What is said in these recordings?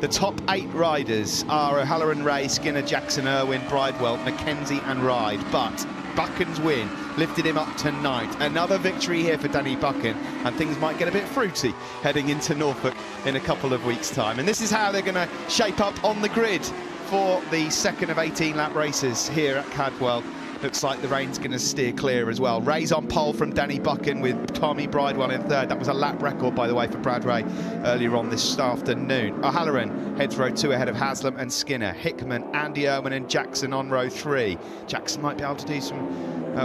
The top 8 riders are O'Halloran, Ray, Skinner, Jackson, Irwin, Bridewell, Mackenzie and Ride. But Buchan's win lifted him up to 9th. Another victory here for Danny Buchan, and things might get a bit fruity heading into Norfolk in a couple of weeks' time. And this is how they're going to shape up on the grid for the second of 18 lap races here at Cadwell. Looks like the rain's going to steer clear as well. Ray's on pole from Danny Buchan with Tommy Bridewell in 3rd. That was a lap record, by the way, for Brad Ray earlier on this afternoon. O'Halloran heads row 2 ahead of Haslam and Skinner. Hickman, Andy Irwin and Jackson on row 3. Jackson might be able to do some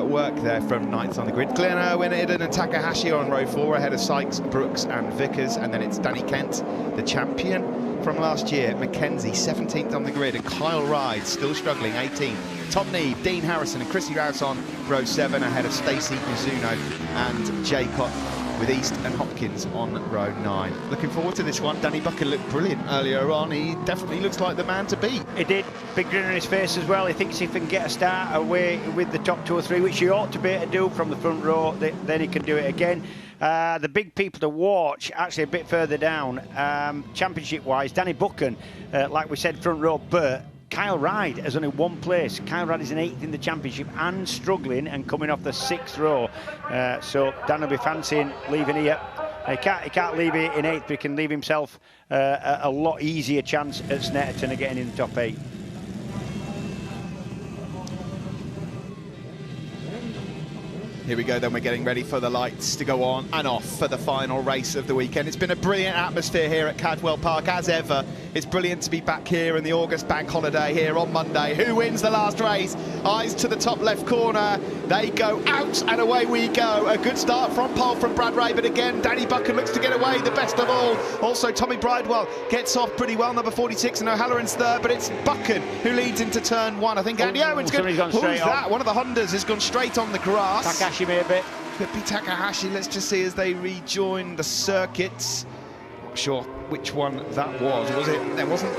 work there from 9th on the grid. Glenn Irwin, Idden and Takahashi on row 4 ahead of Sykes, Brooks and Vickers. And then it's Danny Kent, the champion from last year. Mackenzie 17th on the grid, and Kyle Ride still struggling 18th. Tom Neve, Dean Harrison and Chrissy Rouse on row 7 ahead of Stacey Mizuno and Jacob, with East and Hopkins on row 9. Looking forward to this one. Danny Buchan looked brilliant earlier on. He definitely looks like the man to beat. He did. Big grin on his face as well. He thinks if he can get a start away with the top 2 or 3, which he ought to be able to do from the front row, then he can do it again. The big people to watch, actually a bit further down, championship-wise, Danny Buchan, like we said, front row, but Kyle Ride has only 1 place. Kyle Ride is in 8th in the championship and struggling and coming off the 6th row. So Dan will be fancying leaving here. He can't leave it in 8th, but he can leave himself a lot easier chance at Snetterton of getting in the top 8. Here we go, then we're getting ready for the lights to go on and off for the final race of the weekend. It's been a brilliant atmosphere here at Cadwell Park, as ever. It's brilliant to be back here in the August bank holiday here on Monday. Who wins the last race? Eyes to the top left corner. They go out and away we go. A good start from pole from Brad Ray, but again, Danny Buchan looks to get away, the best of all. Also, Tommy Bridewell gets off pretty well, number 46, and O'Halloran's 3rd, but it's Buchan who leads into turn 1. I think Andy Owen's good. Who's that? One of the Hondas has gone straight on the grass. Takahashi maybe. Could be Takahashi. Let's just see as they rejoin the circuits. Not sure which one that was. Was it? It wasn't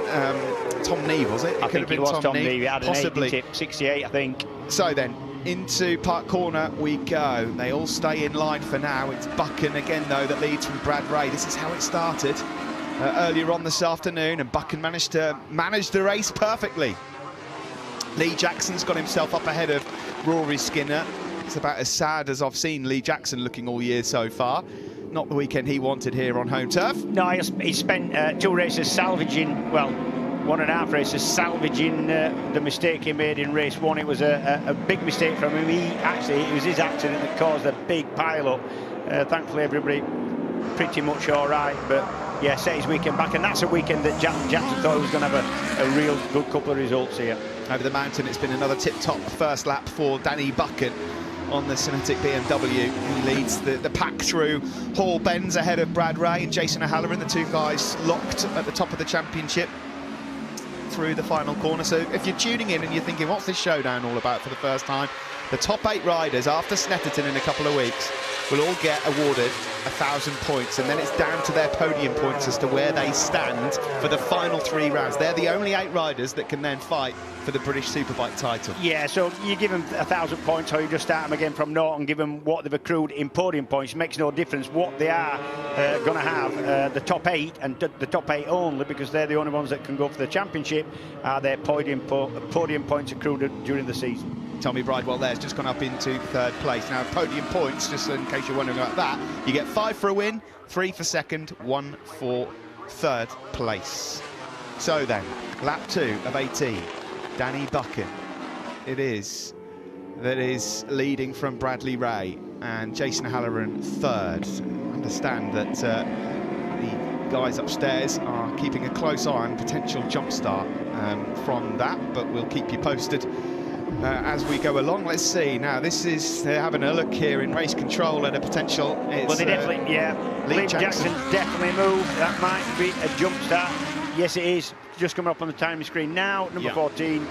Tom Neve, was it? I think it was Tom Neve. It had possibly. An 8 tip, 68, I think. So then, into Park Corner we go. They all stay in line for now. It's Buchan again, though, that leads from Brad Ray. This is how it started earlier on this afternoon, and Buchan managed to manage the race perfectly. Lee Jackson's got himself up ahead of Rory Skinner. It's about as sad as I've seen Lee Jackson looking all year so far. Not the weekend he wanted here on home turf. No, he spent 2 races salvaging, well, 1.5 races salvaging the mistake he made in race 1. It was a big mistake from him. It was his accident that caused a big pile-up. Thankfully, everybody pretty much all right, but yeah, set his weekend back, and that's a weekend that Jackson thought he was going to have a real good couple of results here. Over the mountain, it's been another tip-top first lap for Danny Buchan on the Cinetic BMW. He leads the pack through Hall Bends ahead of Brad Ray and Jason O'Halloran, the 2 guys locked at the top of the championship through the final corner. So if you're tuning in and you're thinking, what's this showdown all about for the first time? The top 8 riders after Snetterton in a couple of weeks will all get awarded 1,000 points, and then it's down to their podium points as to where they stand for the final 3 rounds. They're the only 8 riders that can then fight for the British Superbike title. Yeah, so you give them 1,000 points, or you just start them again from naught and give them what they've accrued in podium points. It makes no difference what they are going to have. The top 8, and the top 8 only, because they're the only ones that can go for the championship, are their podium points accrued during the season. Tommy Bridewell there's just gone up into 3rd place. Now, podium points, just in case you're wondering about that, you get 5 for a win, 3 for 2nd, 1 for 3rd place. So then, lap 2 of 18, Danny Buchan, it is, that is leading from Bradley Ray, and Jason O'Halloran 3rd. Understand that the guys upstairs are keeping a close eye on potential jump start from that, but we'll keep you posted as we go along. Let's see. Now, they're having a look here in race control at a potential. Well, they definitely, yeah. Lee Jackson definitely moved. That might be a jump start. Yes, it is. Just coming up on the timing screen now. Number 14,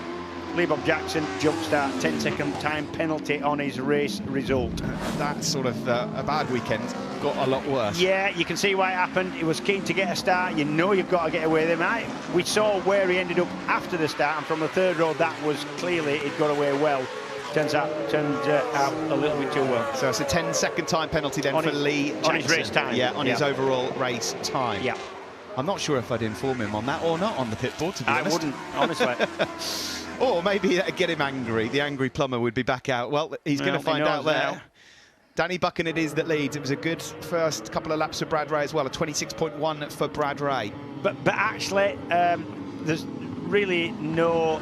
Lee Bob Jackson, jump start, 10-second time penalty on his race result. That's sort of a bad weekend. Got a lot worse. Yeah, you can see why it happened. He was keen to get a start. You know you've got to get away with him. We saw where he ended up after the start, and from the 3rd row, that was clearly he'd got away well. Turned out a little bit too well. So it's a 10-second time penalty then for Lee Jackson. On his race time. Yeah, on his overall race time. Yeah. I'm not sure if I'd inform him on that or not on the pit board, to be honest. I wouldn't, honestly. Or maybe get him angry. The angry plumber would be back out. Well, he's going to find out there. Now. Danny Buchan it is that leads. It was a good first couple of laps for Brad Ray as well, a 26.1 for Brad Ray. But actually, there's really no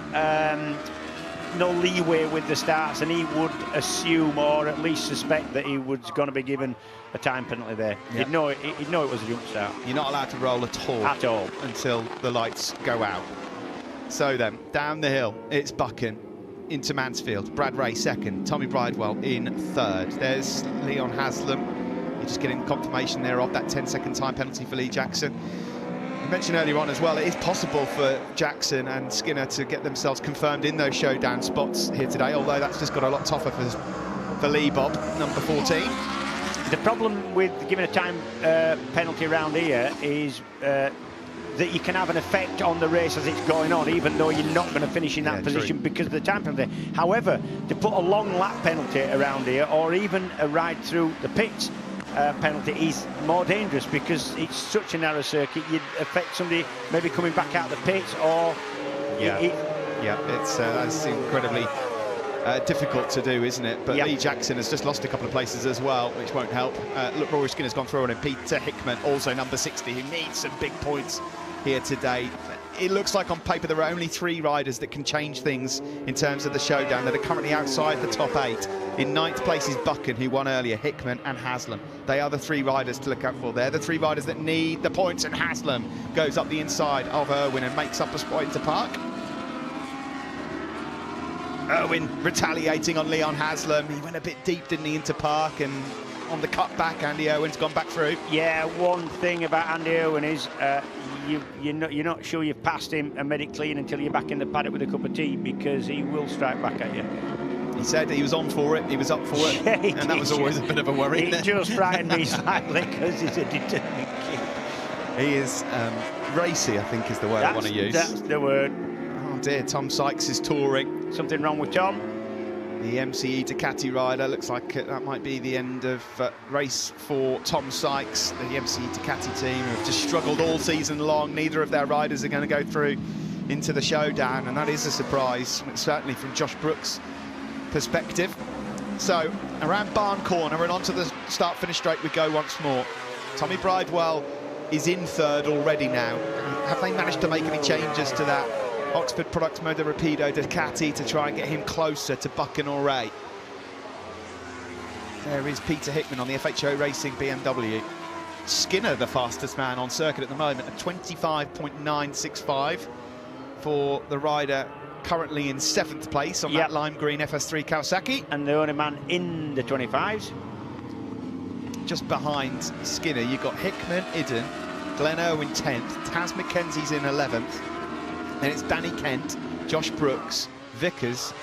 leeway with the starts, and he would assume or at least suspect that he was going to be given a time penalty there. Yep. He'd know it was a jump start. You're not allowed to roll at all. At all. Until the lights go out. So then, down the hill, it's Buchan into Mansfield. Brad Ray second, Tommy Bridewell in third. There's Leon Haslam. You're just getting confirmation there of that 10-second time penalty for Lee Jackson. I mentioned earlier on as well, it is possible for Jackson and Skinner to get themselves confirmed in those showdown spots here today, although that's just got a lot tougher for Lee Bob, number 14. The problem with giving a time penalty around here is that you can have an effect on the race as it's going on, even though you're not going to finish in that position because of the time penalty. However, to put a long lap penalty around here, or even a ride through the pits penalty, is more dangerous because it's such a narrow circuit. You'd affect somebody maybe coming back out of the pits, or that's incredibly difficult to do, isn't it? But yep. Lee Jackson has just lost a couple of places as well, which won't help. Look, Rory Skinner's gone through on him. Peter Hickman, also number 60, who needs some big points here today. It looks like on paper there are only 3 riders that can change things in terms of the showdown that are currently outside the top 8. In 9th place is Buchan, who won earlier, Hickman and Haslam. They are the 3 riders to look out for. They're the 3 riders that need the points, and Haslam goes up the inside of Irwin and makes up a spot into park. Irwin retaliating on Leon Haslam. He went a bit deep, didn't he, into park, and on the cut back, Andy Irwin's gone back through. Yeah, one thing about Andy Irwin is you're not sure you've passed him and made it clean until you're back in the paddock with a cup of tea, because he will strike back at you. He said he was on for it, he was up for it, yeah, and that was always a bit of a worry. It just frightened me slightly because he's a determined kid. He is racy, I think is the word I want to use. That's the word. Oh dear, Tom Sykes is touring. Something wrong with Tom? The MCE Ducati rider, looks like that might be the end of race for Tom Sykes. The MCE Ducati team have just struggled all season long. Neither of their riders are going to go through into the showdown, and that is a surprise, certainly from Josh Brooks' perspective. So around Barn Corner and onto the start-finish straight we go once more. Tommy Bridewell is in third already now. Have they managed to make any changes to that Oxford Products Motor Rapido Ducati to try and get him closer to Buchan or Ray? There is Peter Hickman on the FHO Racing BMW. Skinner, the fastest man on circuit at the moment, at 25.965 for the rider currently in 7th place on that lime green FS3 Kawasaki. And the only man in the 25s. Just behind Skinner, you've got Hickman, Idden, Glenn Irwin 10th, Taz Mackenzie's in 11th. Then it's Danny Kent, Josh Brooks, Vickers,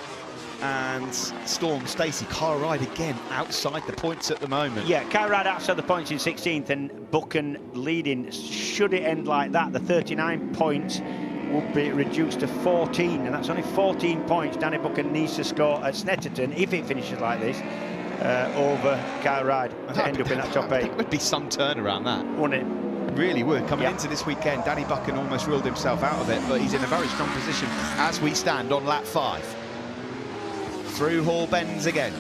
and Storm Stacey. Kyle Ride again outside the points at the moment. Yeah, Kyle Ride outside the points in 16th, and Buchan leading. Should it end like that, the 39 points would be reduced to 14, and that's only 14 points Danny Buchan needs to score at Snetterton if it finishes like this over Kyle Ride to end up in that top 8. It would be some turnaround, that. Wouldn't it? Really would. Coming into this weekend, Danny Buchan almost ruled himself out of it, but he's in a very strong position as we stand on lap 5. Through Hall Bends again.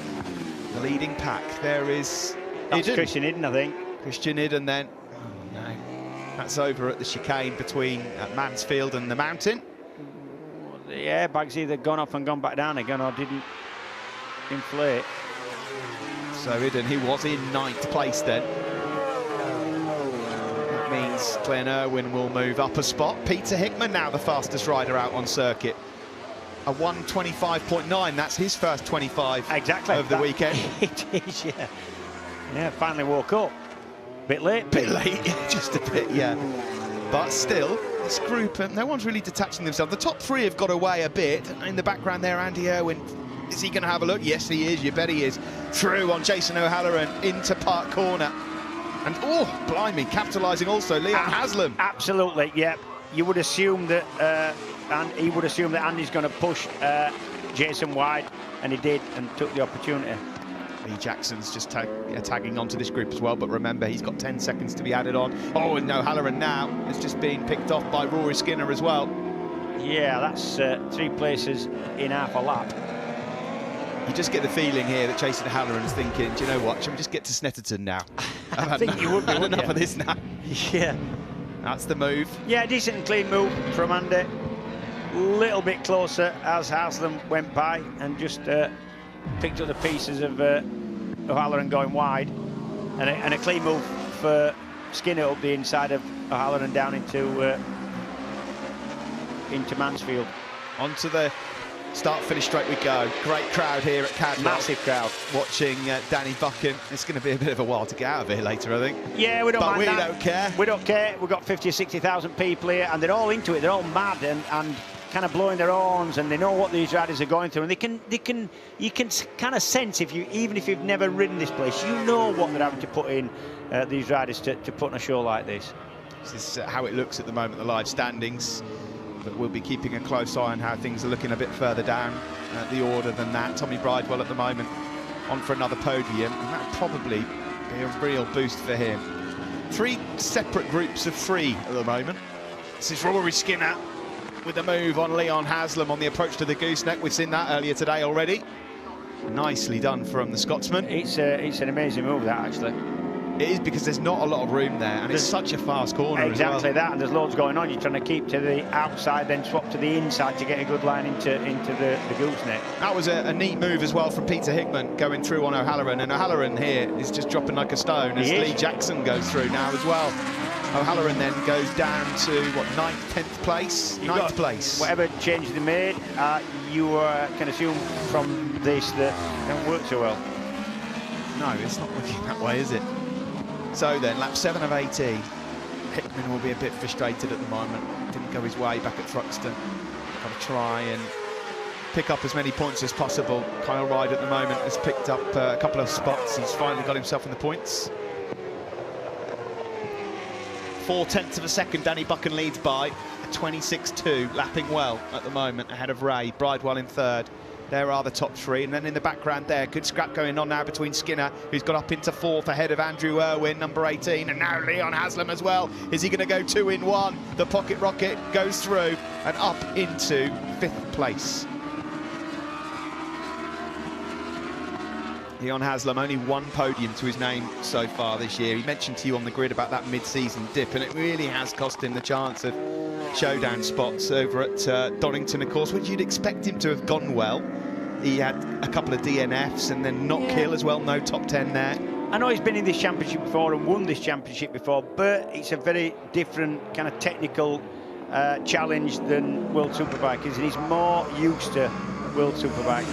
The leading pack. There is That's Idden. Christian Idden, I think. Christian Idden then. Oh no. That's over at the chicane between Mansfield and the Mountain. The airbag's either gone off and gone back down again or didn't inflate. So Idden, he was in 9th place then. Means Glenn Irwin will move up a spot. Peter Hickman now the fastest rider out on circuit. A 1:25.9, that's his first 25 of the weekend. It is, yeah. Yeah, finally woke up. Bit late. Bit late, just a bit, yeah. But still, this group, no one's really detaching themselves. The top 3 have got away a bit. In the background there, Andy Irwin. Is he going to have a look? Yes, he is. You bet he is. Through on Jason O'Halloran into Park Corner. And, oh, blimey, capitalising also Leon Haslam. Absolutely, yeah. You would assume that, and he would assume that Andy's going to push Jason wide, and he did, and took the opportunity. Lee Jackson's just tagging onto this group as well, but remember, he's got 10 seconds to be added on. Oh, and O'Halloran now has just been picked off by Rory Skinner as well. Yeah, that's 3 places in half a lap. You just get the feeling here that Jason O'Halloran's thinking, do you know what, shall we just get to Snetterton now? I think you would be, enough of this now. Yeah. That's the move. Yeah, decent and clean move from Andy. Little bit closer as Haslam went by and just picked up the pieces of O'Halloran going wide. And a clean move for Skinner up the inside of O'Halloran down into Mansfield. Onto the start-finish straight we go. Great crowd here at Cadwell. Massive crowd. Watching Danny Buchan. It's going to be a bit of a while to get out of here later, I think. Yeah, we don't mind that. But we don't care. We don't care. We've got 50 or 60,000 people here, and they're all into it. They're all mad and kind of blowing their horns, and they know what these riders are going through. And you can kind of sense, even if you've never ridden this place, you know what they're having to put in, these riders to put on a show like this. This is how it looks at the moment, the live standings. But we'll be keeping a close eye on how things are looking a bit further down the order than that. Tommy Bridewell at the moment on for another podium, and that'll probably be a real boost for him. 3 separate groups of 3 at the moment. This is Rory Skinner with a move on Leon Haslam on the approach to the gooseneck. We've seen that earlier today already. Nicely done from the Scotsman. It's an amazing move, that, actually. It is, because there's not a lot of room there, and it's such a fast corner exactly as well. that, and there's loads going on. You're trying to keep to the outside, then swap to the inside to get a good line into the gooseneck. That was a neat move as well from Peter Hickman going through on O'Halloran, and O'Halloran here is just dropping like a stone as Lee Jackson goes through now as well. O'Halloran then goes down to, what, 9th, 10th place? 9th place. Whatever change they made, you can assume from this that it don't work so well. No, it's not looking that way, is it? So then, lap 7 of 18. Hickman will be a bit frustrated at the moment. Didn't go his way back at Thruxton. Got to try and pick up as many points as possible. Kyle Ryde at the moment has picked up a couple of spots. He's finally got himself in the points. 4/10 of a second, Danny Buchan leads by a 26.2, lapping well at the moment, ahead of Ray. Bridewell in 3rd. There are the top 3, and then in the background there, good scrap going on now between Skinner, who's got up into 4th ahead of Andrew Irwin, number 18, and now Leon Haslam as well. Is he going to go 2 in 1? The pocket rocket goes through and up into 5th place. Leon Haslam, only 1 podium to his name so far this year. He mentioned to you on the grid about that mid-season dip, and it really has cost him the chance of showdown spots over at Donington, of course, which you'd expect him to have gone well. He had a couple of DNFs and then not kill as well, no top 10 there. I know he's been in this championship before and won this championship before, but it's a very different kind of technical challenge than World Superbike is, and he's more used to World Superbike,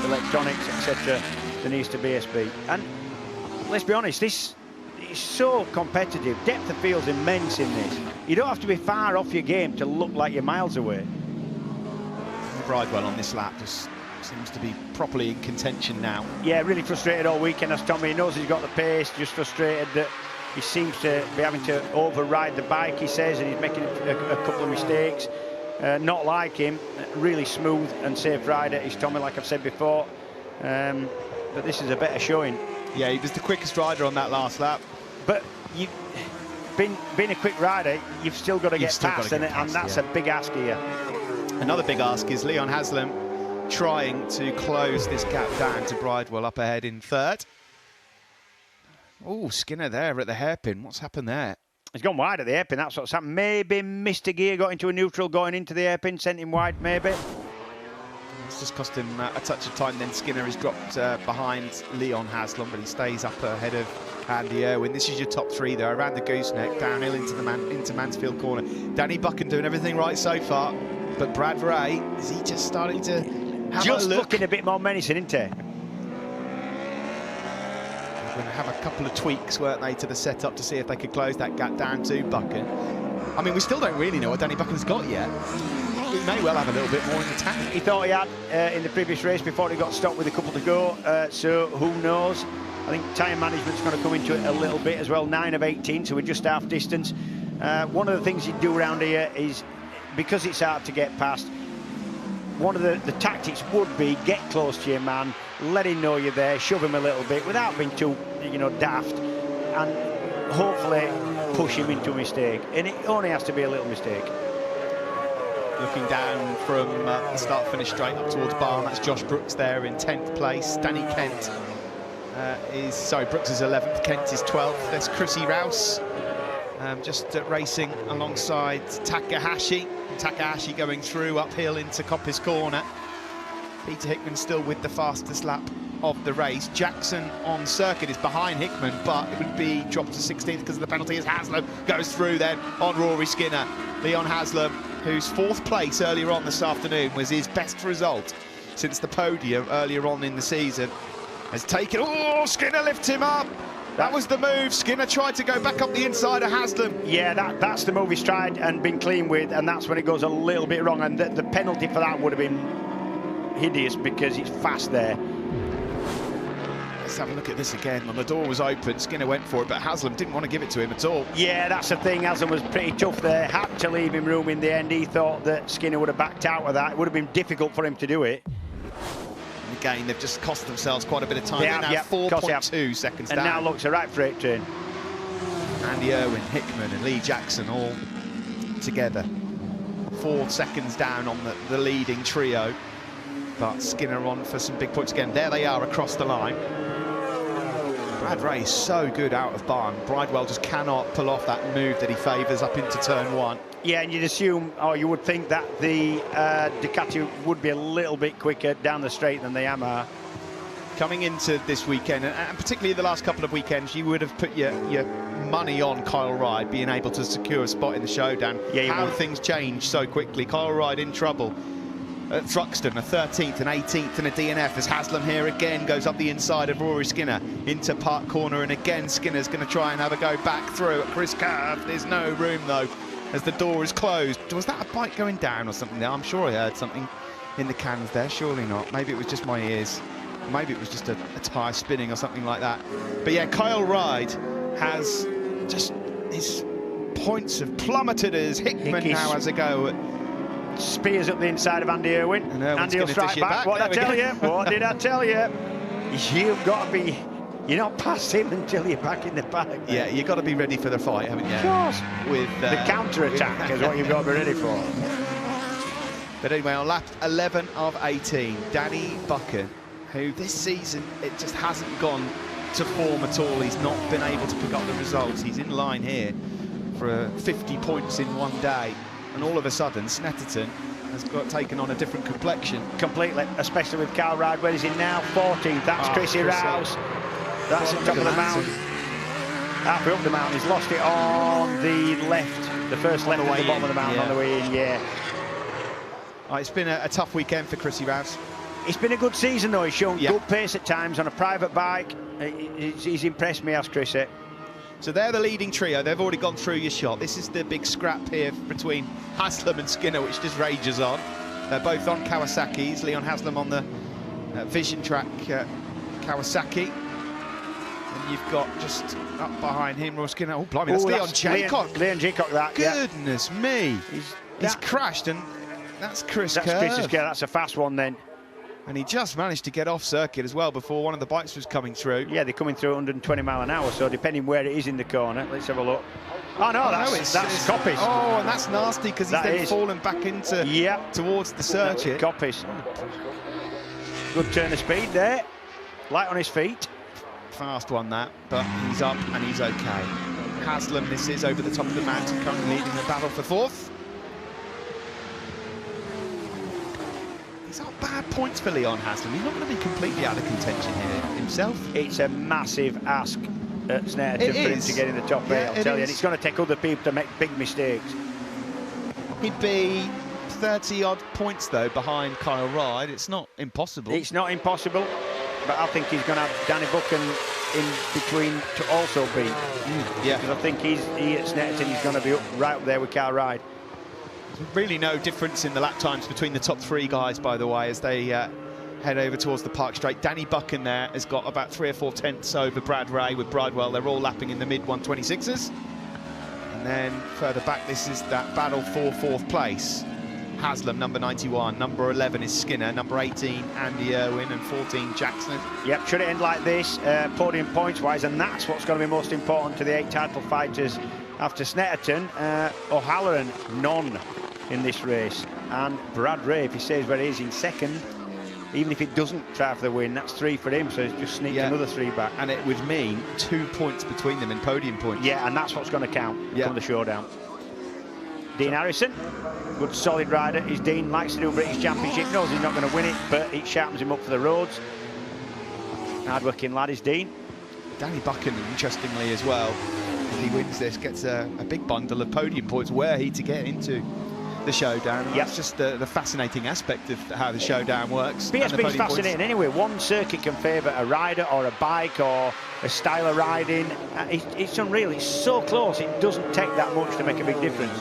electronics, etc., than he is to BSB. And let's be honest, this is so competitive. Depth of field's immense in this. You don't have to be far off your game to look like you're miles away. Bridewell on this lap just seems to be properly in contention now. Yeah, really frustrated all weekend as Tommy. He knows he's got the pace, just frustrated that he seems to be having to override the bike, he says, and he's making a couple of mistakes. Not like him, really smooth and safe rider is Tommy, like I've said before. But this is a better showing. Yeah, he was the quickest rider on that last lap. But you, being a quick rider, you've still got to get past, and that's a big ask here. Another big ask is Leon Haslam trying to close this gap down to Bridewell up ahead in 3rd. Oh, Skinner there at the hairpin. What's happened there? He's gone wide at the hairpin, that's what's happened. Maybe missed a gear, got into a neutral going into the hairpin, sent him wide, maybe. It's just cost him a touch of time. Then Skinner is dropped behind Leon Haslam, but he stays up ahead of Andy Irwin. This is your top 3 there, around the gooseneck, downhill into Mansfield corner. Danny Buchan doing everything right so far, but Brad Ray, is he just starting to have just a look? looking a bit more menacing, isn't he? They're going to have a couple of tweaks, weren't they, to the setup to see if they could close that gap down to Buchan. I mean, we still don't really know what Danny Buchan's got yet. He may well have a little bit more in the tank. He thought he had in the previous race before he got stopped with a couple to go, so who knows. I think tyre management's going to come into it a little bit as well. 9 of 18, so we're just half distance. One of the things you do around here is, because it's hard to get past, one of the tactics would be get close to your man, let him know you're there, shove him a little bit without being too, daft, and hopefully push him into a mistake. And it only has to be a little mistake. Looking down from the start-finish straight up towards Barn, that's Josh Brooks there in 10th place. Danny Kent Brooks is 11th, Kent is 12th. There's Chrissy Rouse just racing alongside Takahashi. Takahashi going through uphill into Coppice Corner. Peter Hickman still with the fastest lap of the race. Jackson on circuit is behind Hickman, but it would be dropped to 16th because of the penalty as Haslam goes through then on Rory Skinner. Leon Haslam, whose 4th place earlier on this afternoon was his best result since the podium earlier on in the season, has taken... Oh, Skinner lifts him up! That was the move. Skinner tried to go back up the inside of Haslam. Yeah, that's the move he's tried and been clean with, and that's when it goes a little bit wrong. And the penalty for that would have been hideous because it's fast there. Let's have a look at this again. When the door was open, Skinner went for it, but Haslam didn't want to give it to him at all. Yeah, that's the thing. Haslam was pretty tough there. Had to leave him room in the end. He thought that Skinner would have backed out of that. It would have been difficult for him to do it. Again, they've just cost themselves quite a bit of time. They're now 4.2 seconds and down. now looks a right freight train. Andy Irwin, Hickman and Lee Jackson all together. 4 seconds down on the leading trio. But Skinner on for some big points again. There they are across the line. Brad Ray is so good out of Barn. Bridewell just cannot pull off that move that he favours up into turn 1. Yeah, and you'd assume, or you would think that the Ducati would be a little bit quicker down the straight than the Yamaha. Coming into this weekend, and particularly the last couple of weekends, you would have put your money on Kyle Ryde being able to secure a spot in the showdown. Yeah, how things change so quickly. Kyle Ryde in trouble at Thruxton, a 13th and 18th and a DNF as Haslam here again goes up the inside of Rory Skinner into Park Corner, and again Skinner's going to try and have a go back through at Chris Curve. There's no room though as the door is closed. Was that a bike going down or something there? I'm sure I heard something in the cans there. Surely not. Maybe it was just my ears. Maybe it was just a tyre spinning or something like that. But yeah, Kyle Ryde has just... his points have plummeted as Hickman now has a go at... Spears up the inside of Andy Irwin. Andy will strike back. What did I tell you? What did I tell you? You've got to be... You're not past him until you're back in the pack. Yeah, you've got to be ready for the fight, haven't you? Of course. With the counter-attack is what you've got to be ready for. But anyway, on lap 11 of 18, Danny Buchan, who this season, it just hasn't gone to form at all. He's not been able to pick up the results. He's in line here for 50 points in one day. And all of a sudden, Snetterton has got taken on a different complexion. Completely, especially with Kyle Ryde, where he's in now 14th. That's Chrissy Rouse. That's at top of the mountain. Halfway up the mountain, he's lost it on the left, the first left at the bottom of the mountain on the way in, yeah. It's been a tough weekend for Chrissy Rouse. It's been a good season though, he's shown good pace at times on a private bike. He's impressed me, as Chrissy. So they're the leading trio, they've already gone through your shot. This is the big scrap here between Haslam and Skinner, which just rages on. They're both on Kawasaki's, Leon Haslam on the Vision Track Kawasaki. And you've got just up behind him, Roy Skinner. Oh, blimey, that's Leon Jaycock. Leon Jaycock, that. Goodness me. He's crashed, and that's Chris Kerr. That's Chris Kerr, that's a fast one then. And he just managed to get off circuit as well before one of the bikes was coming through. Yeah, they're coming through 120 mile an hour, so depending where it is in the corner. Let's have a look. Oh, no, that's Coppice. Oh, and that's nasty because he's then fallen back into towards the circuit. Coppice. Good turn of speed there. Light on his feet. Fast one, that, but he's up and he's okay. Haslam, this is over the top of the mountain, currently leading the battle for 4th. These aren't bad points for Leon Haslam. He's not going to be completely out of contention here himself. It's a massive ask at Snetterton for him to get in the top 8, I'll tell you. And it's going to take other people to make big mistakes. He'd be 30-odd points, though, behind Kyle Ryde. It's not impossible. It's not impossible, but I think he's going to have Danny Buchan in between to also beat. Yeah. Because I think he at Snetterton, he's going to be right up there with Kyle Ryde. Really no difference in the lap times between the top 3 guys, by the way, as they head over towards the Park Straight. Danny Buchan there has got about 3 or 4 tenths over Brad Ray with Bridewell. They're all lapping in the mid-126s. And then further back, this is that battle for 4th place. Haslam, number 91. Number 11 is Skinner. Number 18, Andy Irwin. And 14, Jackson. Yep, should it end like this, podium points-wise, and that's what's going to be most important to the 8 title fighters after Snetterton. O'Halloran, none in this race. And Brad Ray, if he stays where he is in second, even if he doesn't try for the win, that's 3 for him, so he's just sneaked another 3 back. And it would mean 2 points between them in podium points. Yeah, and that's what's going to count from the showdown. Dean Harrison, good solid rider. His Dean likes to do a British Championship, knows he's not going to win it, but it sharpens him up for the roads. Hard-working lad is Dean. Danny Buchan, interestingly as well, if he wins this, gets a big bundle of podium points were he to get into the showdown. And that's just the fascinating aspect of how the showdown works. BSB is fascinating anyway. One circuit can favour a rider or a bike or a style of riding. It's unreal. It's so close, it doesn't take that much to make a big difference.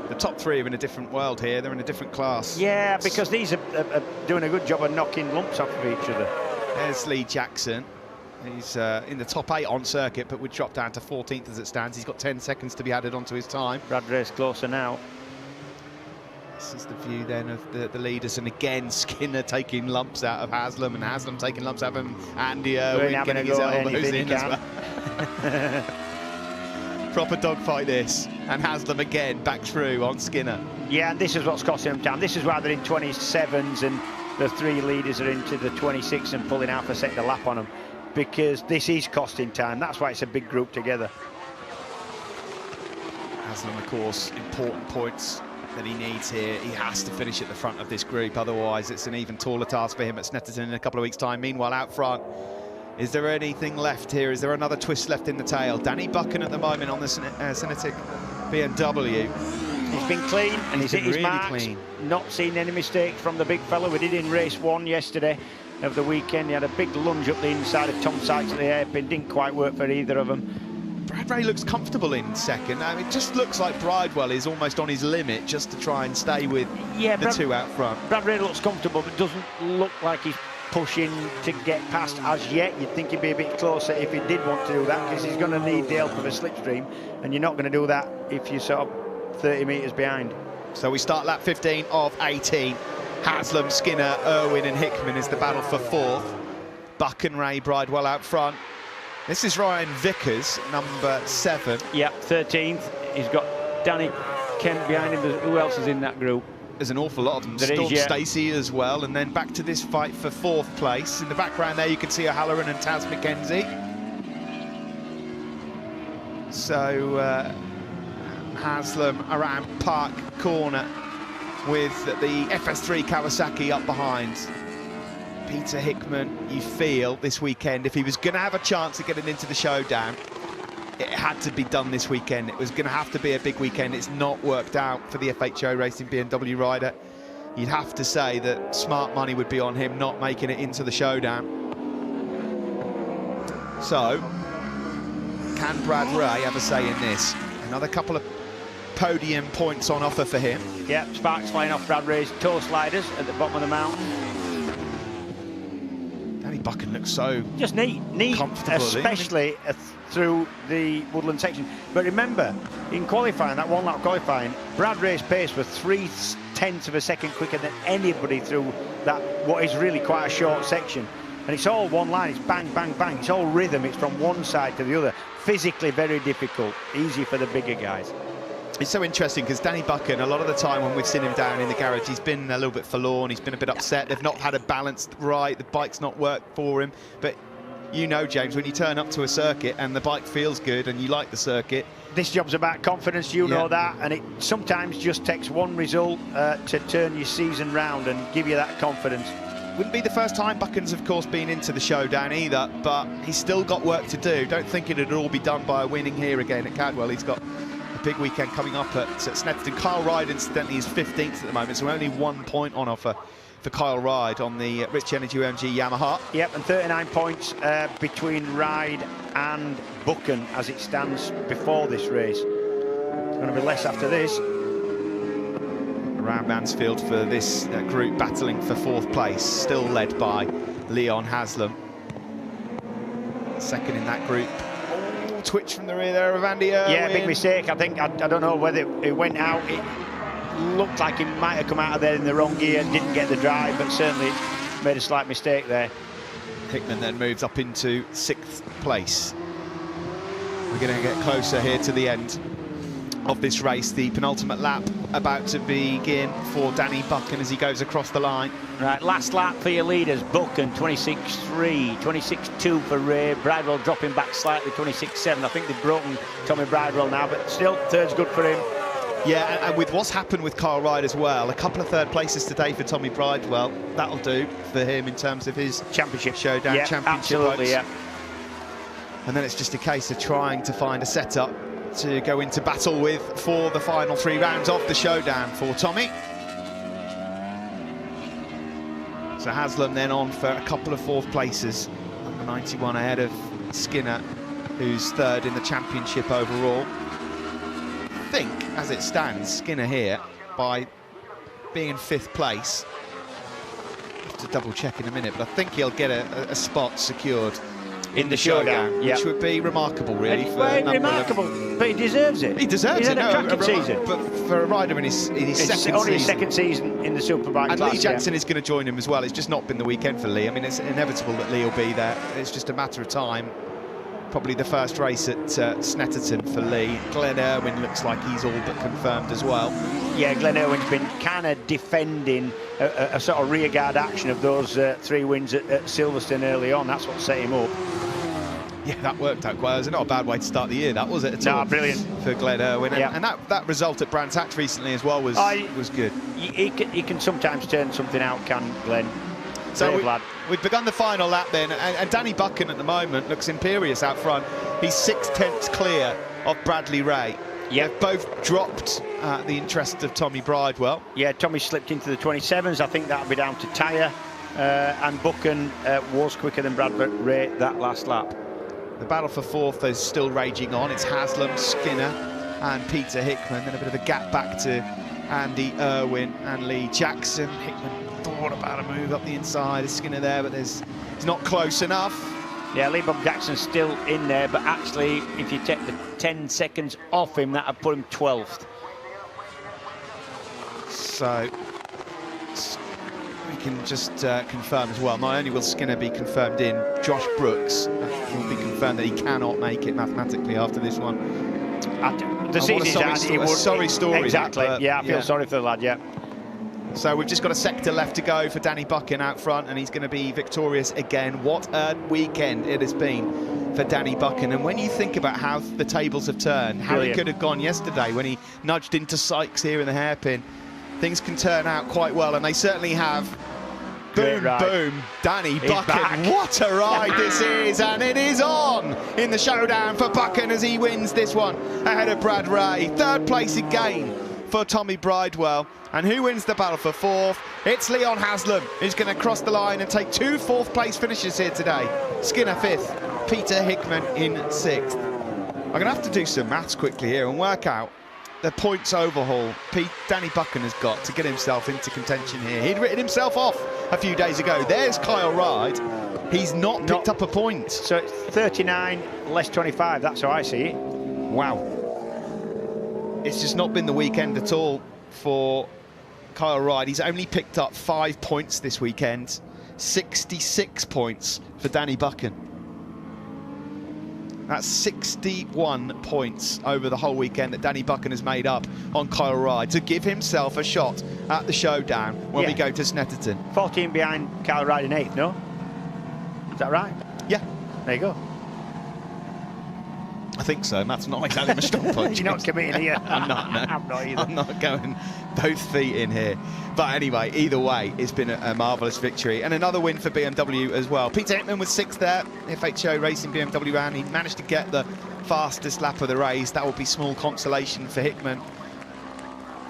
The top 3 are in a different world here. They're in a different class. Yeah, because these are doing a good job of knocking lumps off of each other. There's Lee Jackson. He's in the top 8 on circuit, but would drop down to 14th as it stands. He's got 10 seconds to be added onto his time. Brad Ray's closer now. This is the view then of the leaders, and again Skinner taking lumps out of Haslam, and Haslam taking lumps out of him. Andy Irwin getting his elbows in as well. Proper dogfight this, and Haslam again back through on Skinner. Yeah, and this is what's costing them time. This is why they're in 27s and the 3 leaders are into the 26 and pulling half a second a lap on them, because this is costing time. That's why it's a big group together. Haslam, of course, important points that he needs here. He has to finish at the front of this group, otherwise it's an even taller task for him at Snetterton in a couple of weeks' time. Meanwhile, out front, is there anything left here? Is there another twist left in the tail? Danny Buchan at the moment on the Synetic BMW. He's been clean and he's hit his really marks. Clean. Not seen any mistakes from the big fella. We did in race 1 yesterday of the weekend. He had a big lunge up the inside of Tom Sykes at the hairpin. Didn't quite work for either of them. Brad Ray looks comfortable in second. I mean, it just looks like Bridewell is almost on his limit just to try and stay with the 2 out front. Brad Ray looks comfortable, but doesn't look like he's pushing to get past as yet. You'd think he'd be a bit closer if he did want to do that, because he's going to need the help of a slipstream, and you're not going to do that if you're sort of 30 metres behind. So we start lap 15 of 18. Haslam, Skinner, Irwin and Hickman is the battle for 4th. Buchan, Ray, Bridewell out front. This is Ryan Vickers, number 7. Yep, 13th. He's got Danny Kent behind him. Who else is in that group? There's an awful lot of them. Storm Stacey as well, and then back to this fight for 4th place. In the background there you can see O'Halloran and Taz McKenzie. So Haslam around Park Corner with the FS3 Kawasaki up behind. Peter Hickman, you feel this weekend, if he was going to have a chance of getting into the showdown, it had to be done this weekend. It was going to have to be a big weekend. It's not worked out for the FHO Racing BMW rider. You'd have to say that smart money would be on him not making it into the showdown. So, can Brad Ray have a say in this? Another couple of podium points on offer for him. Yep, sparks flying off Brad Ray's toe sliders at the bottom of the mountain. Danny Buchan looks so just neat, comfortable, especially through the woodland section. But remember, in qualifying, that 1 lap qualifying, Brad Ray's pace was 0.3 of a second quicker than anybody through that, what is really quite a short section. And it's all one line, it's bang, bang, bang. It's all rhythm, it's from one side to the other. Physically very difficult, easy for the bigger guys. It's so interesting because Danny Buchan, a lot of the time when we've seen him down in the garage, he's been a little bit forlorn, he's been a bit upset, they've not had a balanced ride, the bike's not worked for him. But you know, James, when you turn up to a circuit and the bike feels good and you like the circuit. This job's about confidence, you know that, and it sometimes just takes one result to turn your season round and give you that confidence. Wouldn't be the first time Buchan's, of course, been into the showdown either, but he's still got work to do. Don't think it'd all be done by winning here again at Cadwell. He's got a big weekend coming up at Snetterton. Kyle Ride, incidentally, is 15th at the moment, so only 1 point on offer for Kyle Ride on the Rich Energy UMG Yamaha. Yep, and 39 points between Ride and Buchan as it stands before this race. It's going to be less after this. Around Mansfield for this group battling for 4th place, still led by Leon Haslam. Second in that group. Twitch from the rear there of Andy Irwin. Yeah, big mistake. I think, I don't know whether it went out. looked like he might have come out of there in the wrong gear and didn't get the drive, but certainly made a slight mistake there. Hickman then moves up into 6th place. We're going to get closer here to the end of this race. The penultimate lap about to begin for Danny Buchan as he goes across the line. Right, last lap for your leaders. Buchan 26.3, 26.2 for Ray. Bridewell dropping back slightly, 26.7. I think they've broken Tommy Bridewell now, but still, third's good for him. Yeah, and with what's happened with Kyle Ryde as well, a couple of third places today for Tommy Bridewell. That'll do for him in terms of his championship showdown, championship absolutely, hopes. And then it's just a case of trying to find a setup to go into battle with for the final 3 rounds of the showdown for Tommy. So Haslam then on for a couple of 4th places, number 91 ahead of Skinner, who's 3rd in the championship overall. I think, as it stands, Skinner here, by being in 5th place, I'll have to double check in a minute, but I think he'll get a spot secured in the showdown, which would be remarkable, really. Remarkable, but he deserves it. He deserves it. He's had a cracking season. But for a rider in his second season. Only his second season in the Superbike and class, Lee Jackson is going to join him as well. It's just not been the weekend for Lee. I mean, it's inevitable that Lee will be there. It's just a matter of time. Probably the first race at Snetterton for Lee. Glenn Irwin looks like he's all but confirmed as well. Yeah, Glenn Irwin's been kind of defending a sort of rearguard action of those 3 wins at Silverstone early on. That's what set him up. Yeah, that worked out well. It was not a bad way to start the year, that was it? No, brilliant for Glenn Irwin. And that result at Brands Hatch recently as well was good. He can sometimes turn something out, can Glenn? So we've begun the final lap then, and Danny Buchan at the moment looks imperious out front. He's 6/10 clear of Bradley Ray. Yeah, they've both dropped the interest of Tommy Bridewell. Yeah, Tommy slipped into the 27s. I think that'll be down to tyre. And Buchan was quicker than Bradley Ray that last lap. The battle for 4th is still raging on. It's Haslam, Skinner and Peter Hickman. Then a bit of a gap back to Andy Irwin and Lee Jackson. Hickman thought about a move up the inside of Skinner there, but he's not close enough. Yeah, Lee Bob Jackson's still in there, but actually, if you take the 10 seconds off him, that would put him 12th. So we can just confirm as well, not only will Skinner be confirmed in, Josh Brooks will be confirmed that he cannot make it mathematically after this one. Sorry story. Exactly, I feel sorry for the lad, yeah. So we've just got a sector left to go for Danny Buchan out front, and he's going to be victorious again. What a weekend it has been for Danny Buchan. And when you think about how the tables have turned, how he could have gone yesterday when he nudged into Sykes here in the hairpin, things can turn out quite well, and they certainly have. Boom, boom, Danny Buchan. What a ride this is, and it is on in the showdown for Buchan as he wins this one ahead of Brad Ray. 3rd place again for Tommy Bridewell. And who wins the battle for 4th? It's Leon Haslam, who's going to cross the line and take 2 4th place finishes here today. Skinner 5th, Peter Hickman in 6th. I'm going to have to do some maths quickly here and work out the points overhaul Danny Buchan has got to get himself into contention here. He'd written himself off a few days ago. There's Kyle Ryde. He's not picked up a point. So it's 39 less 25, that's how I see it. Wow. It's just not been the weekend at all for Kyle Ryde. He's only picked up 5 points this weekend. 66 points for Danny Buchan. That's 61 points over the whole weekend that Danny Buchan has made up on Kyle Ryde to give himself a shot at the showdown when we go to Snetterton. 14 behind Kyle Ryde in 8th, no? Is that right? Yeah. There you go. I think so. Matt's not exactly my strong point. You're not committing here. I'm not, no. I'm not either. I'm not going both feet in here. But anyway, either way, it's been a marvellous victory. And another win for BMW as well. Peter Hickman was 6th there, FHO Racing BMW, and he managed to get the fastest lap of the race. That will be small consolation for Hickman.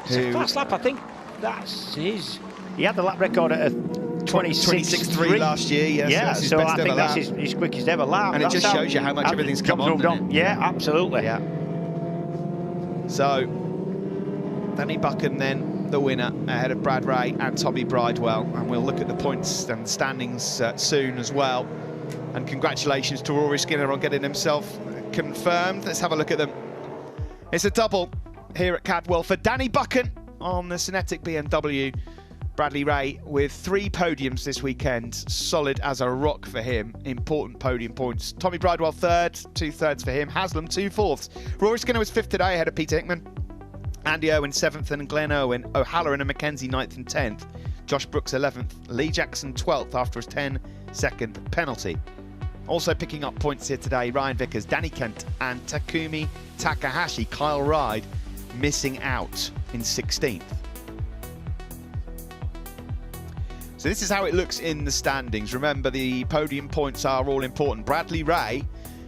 Fast lap, I think that's his. He had the lap record at a 26.3 last year. Yes, so I think that's his quickest ever lap. And it just shows you how much everything's come on. Yeah, absolutely. Yeah. So Danny Buchan then the winner ahead of Brad Ray and Tommy Bridewell, and we'll look at the points and standings soon as well. And congratulations to Rory Skinner on getting himself confirmed. Let's have a look at them. It's a double here at Cadwell for Danny Buchan on the Cinetic BMW. Bradley Ray with 3 podiums this weekend, solid as a rock for him. Important podium points. Tommy Bridewell 3rd, 2 thirds for him. Haslam 2 fourths. Rory Skinner was 5th today ahead of Peter Hickman. Andy Irwin 7th and Glenn Irwin. O'Halloran and Mackenzie 9th and 10th. Josh Brooks 11th. Lee Jackson 12th after his 10-second penalty. Also picking up points here today, Ryan Vickers, Danny Kent and Takumi Takahashi. Kyle Ride missing out in 16th. So this is how it looks in the standings. Remember, the podium points are all important. Bradley Ray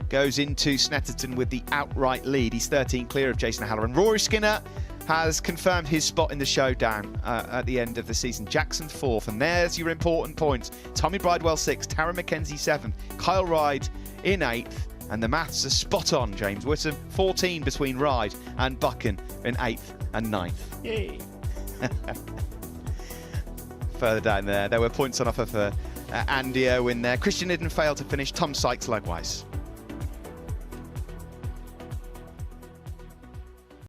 goes into Snetterton with the outright lead. He's 13 clear of Jason O'Halloran. Rory Skinner has confirmed his spot in the showdown at the end of the season. Jackson 4th, and there's your important points. Tommy Bridewell 6th, Tara McKenzie 7th, Kyle Ride in 8th, and the maths are spot on, James Whittam. 14 between Ride and Buchan in 8th and 9th. Yay. Further down there were points on offer for Andy Irwin there. Christian Idden failed to finish, Tom Sykes likewise.